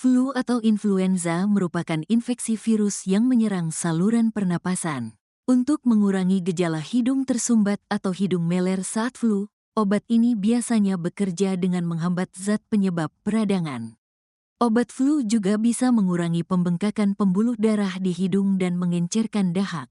Flu atau influenza merupakan infeksi virus yang menyerang saluran pernapasan. Untuk mengurangi gejala hidung tersumbat atau hidung meler saat flu, obat ini biasanya bekerja dengan menghambat zat penyebab peradangan. Obat flu juga bisa mengurangi pembengkakan pembuluh darah di hidung dan mengencerkan dahak.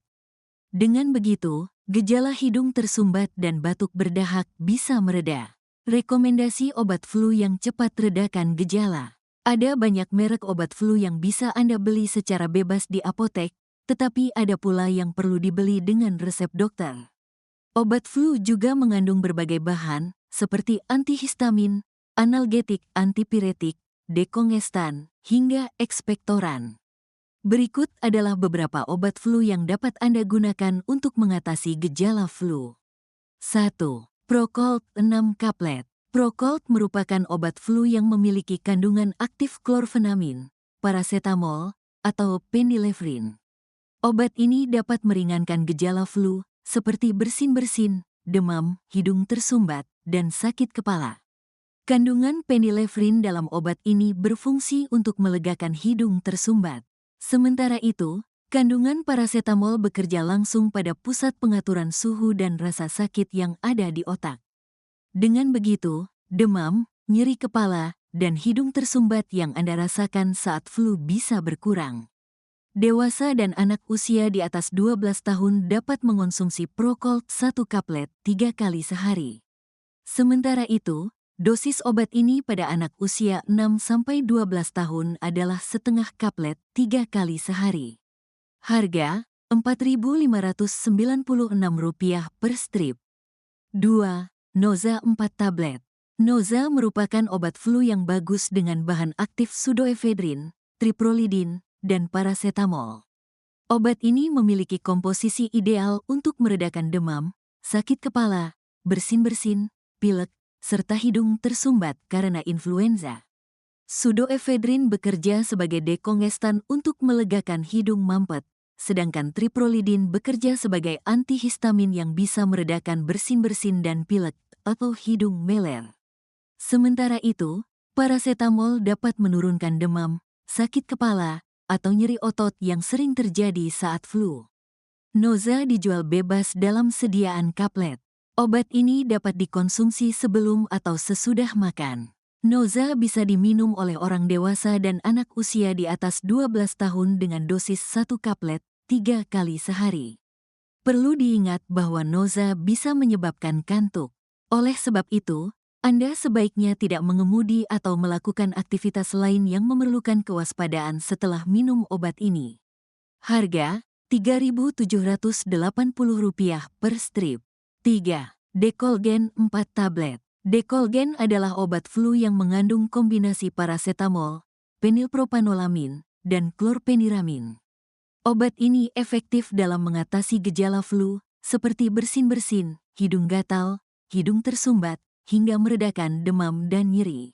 Dengan begitu, gejala hidung tersumbat dan batuk berdahak bisa mereda. Rekomendasi obat flu yang cepat redakan gejala. Ada banyak merek obat flu yang bisa Anda beli secara bebas di apotek, tetapi ada pula yang perlu dibeli dengan resep dokter. Obat flu juga mengandung berbagai bahan, seperti antihistamin, analgetik, antipiretik, dekongestan, hingga ekspektoran. Berikut adalah beberapa obat flu yang dapat Anda gunakan untuk mengatasi gejala flu. 1. Procold 6 kaplet. Procold merupakan obat flu yang memiliki kandungan aktif klorfenamin, paracetamol, atau phenylephrine. Obat ini dapat meringankan gejala flu, seperti bersin-bersin, demam, hidung tersumbat, dan sakit kepala. Kandungan phenylephrine dalam obat ini berfungsi untuk melegakan hidung tersumbat. Sementara itu, kandungan paracetamol bekerja langsung pada pusat pengaturan suhu dan rasa sakit yang ada di otak. Dengan begitu, demam, nyeri kepala, dan hidung tersumbat yang Anda rasakan saat flu bisa berkurang. Dewasa dan anak usia di atas 12 tahun dapat mengonsumsi Procold 1 kaplet 3 kali sehari. Sementara itu, dosis obat ini pada anak usia 6-12 tahun adalah setengah kaplet 3 kali sehari. Harga Rp4.596 per strip. 2. Noza 4 tablet. Noza merupakan obat flu yang bagus dengan bahan aktif pseudoephedrine, triprolidin, dan paracetamol. Obat ini memiliki komposisi ideal untuk meredakan demam, sakit kepala, bersin-bersin, pilek, serta hidung tersumbat karena influenza. Pseudoephedrine bekerja sebagai dekongestan untuk melegakan hidung mampet, sedangkan triprolidin bekerja sebagai antihistamin yang bisa meredakan bersin-bersin dan pilek atau hidung meler. Sementara itu, paracetamol dapat menurunkan demam, sakit kepala, atau nyeri otot yang sering terjadi saat flu. Noza dijual bebas dalam sediaan kaplet. Obat ini dapat dikonsumsi sebelum atau sesudah makan. Noza bisa diminum oleh orang dewasa dan anak usia di atas 12 tahun dengan dosis 1 kaplet 3 kali sehari. Perlu diingat bahwa Noza bisa menyebabkan kantuk. Oleh sebab itu, Anda sebaiknya tidak mengemudi atau melakukan aktivitas lain yang memerlukan kewaspadaan setelah minum obat ini. Harga Rp3.780 per strip. 3. Decolgen 4 tablet. Decolgen adalah obat flu yang mengandung kombinasi paracetamol, phenylpropanolamin, dan chlorpheniramine. Obat ini efektif dalam mengatasi gejala flu, seperti bersin-bersin, hidung gatal, hidung tersumbat, hingga meredakan demam dan nyeri.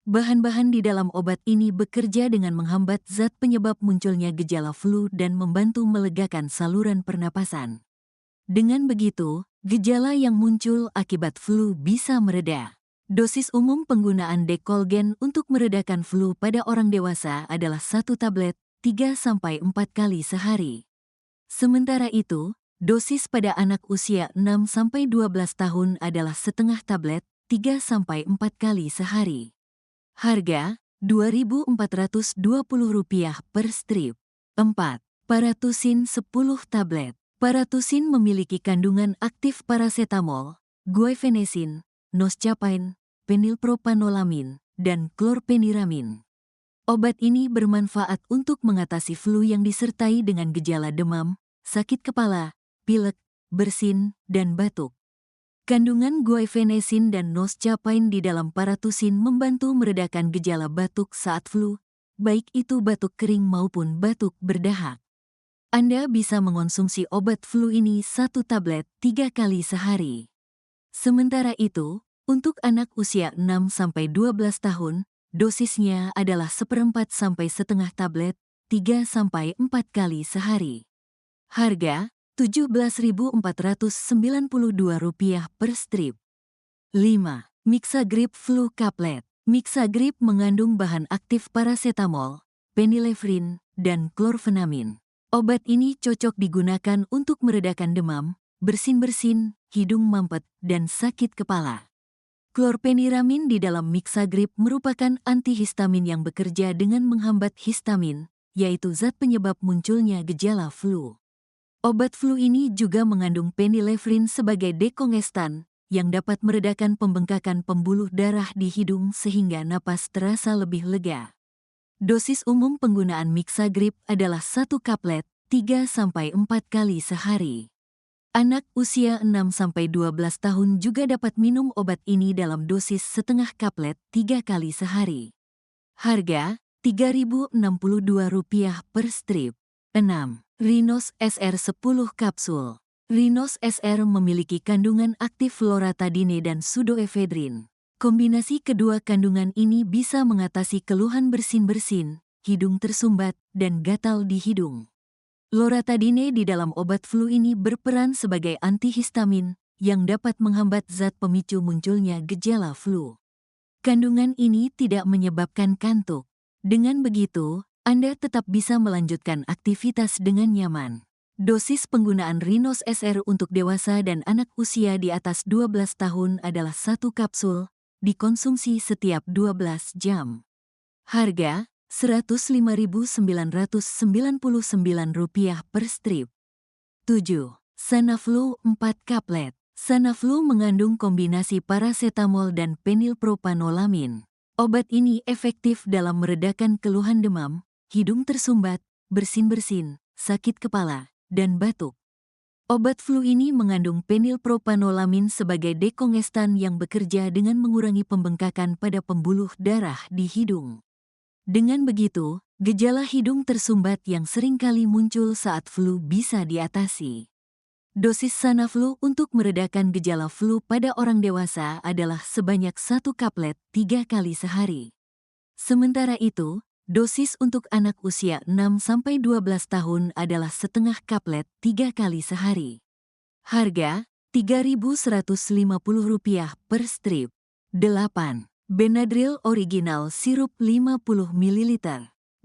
Bahan-bahan di dalam obat ini bekerja dengan menghambat zat penyebab munculnya gejala flu dan membantu melegakan saluran pernapasan. Dengan begitu, gejala yang muncul akibat flu bisa mereda. Dosis umum penggunaan Decolgen untuk meredakan flu pada orang dewasa adalah 1 tablet 3-4 kali sehari. Sementara itu, dosis pada anak usia 6-12 tahun adalah setengah tablet 3-4 kali sehari. Harga Rp2.420 per strip. 4. Paratusin 10 tablet. Paratusin memiliki kandungan aktif paracetamol, guaifenesin, noscapain, phenylpropanolamin, dan chlorpheniramine. Obat ini bermanfaat untuk mengatasi flu yang disertai dengan gejala demam, sakit kepala, pilek, bersin, dan batuk. Kandungan guaifenesin dan noscapain di dalam paratusin membantu meredakan gejala batuk saat flu, baik itu batuk kering maupun batuk berdahak. Anda bisa mengonsumsi obat flu ini 1 tablet 3 kali sehari. Sementara itu, untuk anak usia 6-12 tahun, dosisnya adalah 1/4 tablet 3-4 kali sehari. Harga Rp17.492 per strip. 5. Mixagrip Flu Kaplet. Mixagrip mengandung bahan aktif parasetamol, phenylephrine, dan klorfenamin. Obat ini cocok digunakan untuk meredakan demam, bersin-bersin, hidung mampet, dan sakit kepala. Klorpeniramin di dalam Mixagrip merupakan antihistamin yang bekerja dengan menghambat histamin, yaitu zat penyebab munculnya gejala flu. Obat flu ini juga mengandung phenylephrine sebagai dekongestan, yang dapat meredakan pembengkakan pembuluh darah di hidung sehingga napas terasa lebih lega. Dosis umum penggunaan Mixagrip adalah 1 kaplet, 3-4 kali sehari. Anak usia 6-12 tahun juga dapat minum obat ini dalam dosis setengah kaplet 3 kali sehari. Harga Rp3.062 per strip. 6. Rhinos SR 10 kapsul. Rhinos SR memiliki kandungan aktif loratadine dan pseudoephedrine. Kombinasi kedua kandungan ini bisa mengatasi keluhan bersin-bersin, hidung tersumbat, dan gatal di hidung. Loratadine di dalam obat flu ini berperan sebagai antihistamin yang dapat menghambat zat pemicu munculnya gejala flu. Kandungan ini tidak menyebabkan kantuk. Dengan begitu, Anda tetap bisa melanjutkan aktivitas dengan nyaman. Dosis penggunaan Rhinos SR untuk dewasa dan anak usia di atas 12 tahun adalah 1 kapsul, dikonsumsi setiap 12 jam. Harga Rp105.999 per strip. 7. Sanaflu 4 kaplet. Sanaflu mengandung kombinasi parasetamol dan penilpropanolamin. Obat ini efektif dalam meredakan keluhan demam, hidung tersumbat, bersin-bersin, sakit kepala, dan batuk. Obat flu ini mengandung penilpropanolamin sebagai dekongestan yang bekerja dengan mengurangi pembengkakan pada pembuluh darah di hidung. Dengan begitu, gejala hidung tersumbat yang seringkali muncul saat flu bisa diatasi. Dosis Sanaflu untuk meredakan gejala flu pada orang dewasa adalah sebanyak 1 kaplet 3 kali sehari. Sementara itu, dosis untuk anak usia 6-12 tahun adalah setengah kaplet 3 kali sehari. Harga Rp3.150 per strip. 8. Benadryl Original Sirup 50 ml.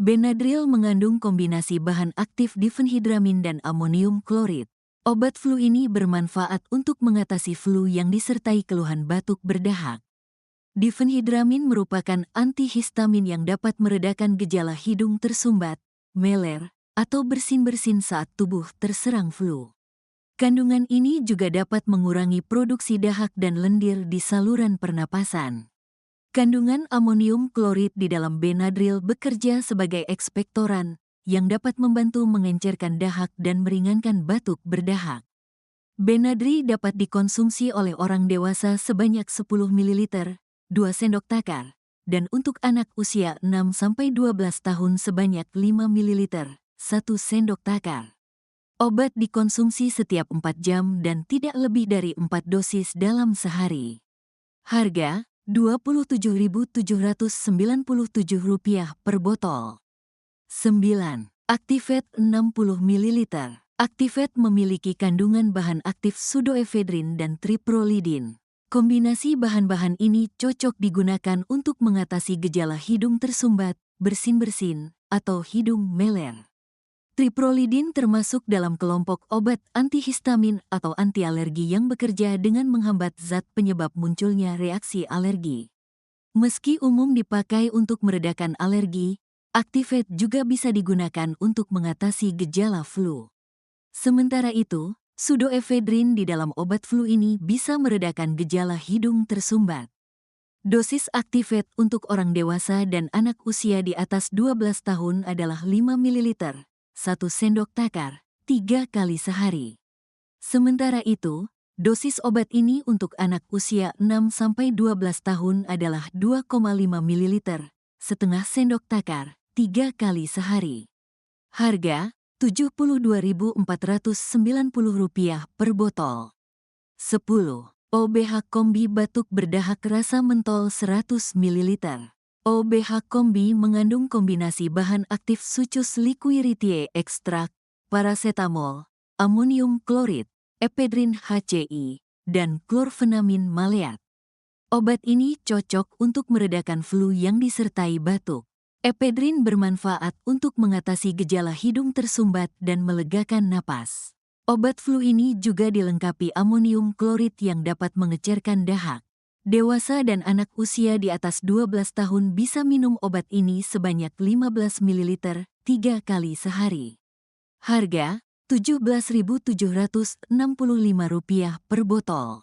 Benadryl mengandung kombinasi bahan aktif difenhidramin dan amonium klorid. Obat flu ini bermanfaat untuk mengatasi flu yang disertai keluhan batuk berdahak. Difenhidramin merupakan antihistamin yang dapat meredakan gejala hidung tersumbat, meler, atau bersin-bersin saat tubuh terserang flu. Kandungan ini juga dapat mengurangi produksi dahak dan lendir di saluran pernapasan. Kandungan amonium klorid di dalam Benadryl bekerja sebagai ekspektoran, yang dapat membantu mengencerkan dahak dan meringankan batuk berdahak. Benadryl dapat dikonsumsi oleh orang dewasa sebanyak 10 ml, 2 sendok takar, dan untuk anak usia 6-12 tahun sebanyak 5 ml, 1 sendok takar. Obat dikonsumsi setiap 4 jam dan tidak lebih dari 4 dosis dalam sehari. Harga Rp27.797 per botol. 9. Activate 60 ml. Activate memiliki kandungan bahan aktif pseudoephedrine dan triprolidin. Kombinasi bahan-bahan ini cocok digunakan untuk mengatasi gejala hidung tersumbat, bersin-bersin, atau hidung meler. Triprolidin termasuk dalam kelompok obat antihistamin atau anti-alergi yang bekerja dengan menghambat zat penyebab munculnya reaksi alergi. Meski umum dipakai untuk meredakan alergi, Activate juga bisa digunakan untuk mengatasi gejala flu. Sementara itu, pseudoephedrine di dalam obat flu ini bisa meredakan gejala hidung tersumbat. Dosis Activate untuk orang dewasa dan anak usia di atas 12 tahun adalah 5 ml, 1 sendok takar, 3 kali sehari. Sementara itu, dosis obat ini untuk anak usia 6-12 tahun adalah 2,5 ml, setengah sendok takar, 3 kali sehari. Harga Rp72.490 per botol. 10. OBH Kombi Batuk Berdahak Rasa Mentol 100 ml. OBH Kombi mengandung kombinasi bahan aktif Sucus liquiritiae ekstrak, parasetamol, amonium klorid, ephedrin HCl, dan klorfenamin maleat. Obat ini cocok untuk meredakan flu yang disertai batuk. Ephedrine bermanfaat untuk mengatasi gejala hidung tersumbat dan melegakan napas. Obat flu ini juga dilengkapi amonium klorid yang dapat mengecerkan dahak. Dewasa dan anak usia di atas 12 tahun bisa minum obat ini sebanyak 15 ml 3 kali sehari. Harga Rp17.765 per botol.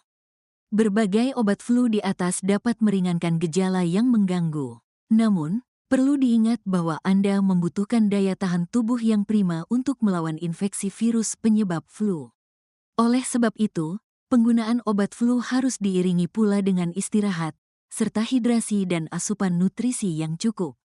Berbagai obat flu di atas dapat meringankan gejala yang mengganggu. Namun, perlu diingat bahwa Anda membutuhkan daya tahan tubuh yang prima untuk melawan infeksi virus penyebab flu. Oleh sebab itu, penggunaan obat flu harus diiringi pula dengan istirahat, serta hidrasi dan asupan nutrisi yang cukup.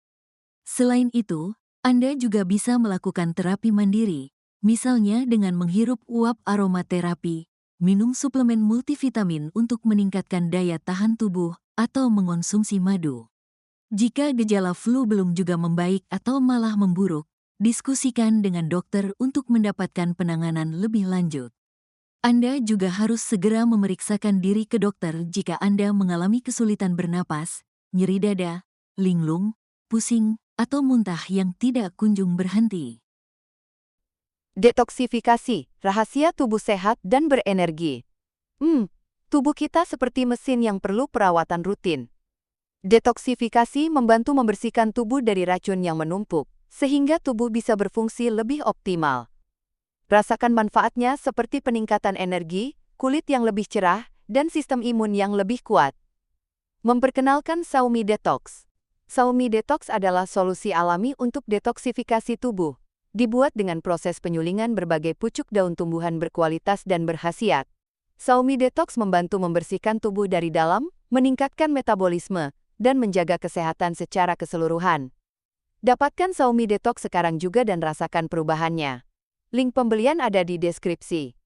Selain itu, Anda juga bisa melakukan terapi mandiri, misalnya dengan menghirup uap aromaterapi, minum suplemen multivitamin untuk meningkatkan daya tahan tubuh, atau mengonsumsi madu. Jika gejala flu belum juga membaik atau malah memburuk, diskusikan dengan dokter untuk mendapatkan penanganan lebih lanjut. Anda juga harus segera memeriksakan diri ke dokter jika Anda mengalami kesulitan bernapas, nyeri dada, linglung, pusing, atau muntah yang tidak kunjung berhenti. Detoksifikasi, rahasia tubuh sehat dan berenergi. Tubuh kita seperti mesin yang perlu perawatan rutin. Detoksifikasi membantu membersihkan tubuh dari racun yang menumpuk, sehingga tubuh bisa berfungsi lebih optimal. Rasakan manfaatnya seperti peningkatan energi, kulit yang lebih cerah, dan sistem imun yang lebih kuat. Memperkenalkan Xiaomi Detox. Xiaomi Detox adalah solusi alami untuk detoksifikasi tubuh. Dibuat dengan proses penyulingan berbagai pucuk daun tumbuhan berkualitas dan berkhasiat. Xiaomi Detox membantu membersihkan tubuh dari dalam, meningkatkan metabolisme, dan menjaga kesehatan secara keseluruhan. Dapatkan Xiaomi Detox sekarang juga dan rasakan perubahannya. Link pembelian ada di deskripsi.